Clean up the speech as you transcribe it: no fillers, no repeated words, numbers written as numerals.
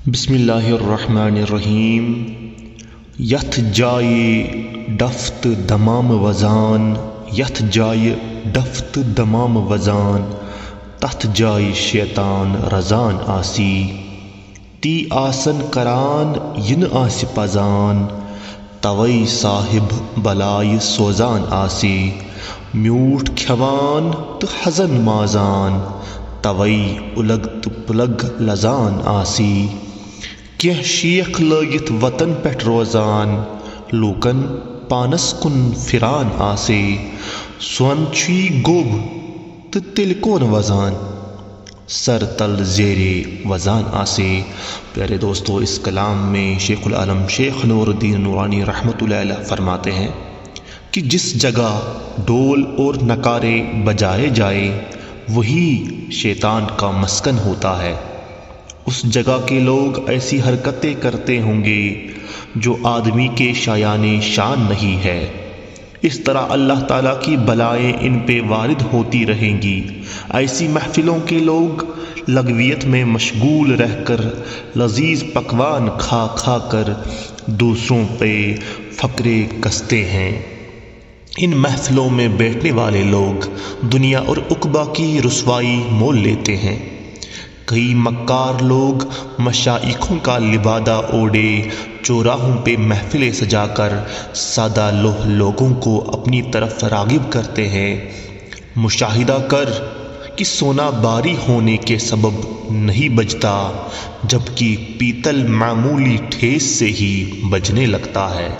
बिस्मिल्लाहिर्रहमानिर्रहीम। यथ जाए डफ्त दमाम वज़ान, यथ जाए डफ्त दमाम वज़ान, तथ जाए शैतान रज़ान आसी। ती आसन करान यिन आसि पज़ान, तवै साहिब बलाय सोजान आसी। म्यूठ खेवान तो हज़न माजान, तवै उलग तो पुलग लजान आसी। कह शेख लगित वतन पेट रोजान, लूकन पानस कुन फिरान आसे। स्वन छी गोब तो तिल कौन वजान, सर तल ज़ेरे वज़ान आसे। प्यारे दोस्तों, इस कलाम में शेखुल आलम शेख नूरुद्दीन नूरानी रहमतुल्लाह अलैह फरमाते हैं कि जिस जगह ढोल और नकारे बजाए जाए वही शैतान का मस्कन होता है। उस जगह के लोग ऐसी हरकतें करते होंगे जो आदमी के शायाने शान नहीं है। इस तरह अल्लाह ताला की बलाएं इन पे वारिद होती रहेंगी। ऐसी महफिलों के लोग लगवियत में मशगूल रहकर लजीज पकवान खा खा कर दूसरों पे फकरे कसते हैं। इन महफिलों में बैठने वाले लोग दुनिया और उकबा की रुसवाई मोल लेते हैं। कई मक्कार लोग मशाइखों का लिबादा ओढ़े चौराहों पे महफिलें सजाकर सादा लोगों को अपनी तरफ रागिब करते हैं। मुशाहिदा कर कि सोना बारी होने के सबब नहीं बजता, जबकि पीतल मामूली ठेस से ही बजने लगता है।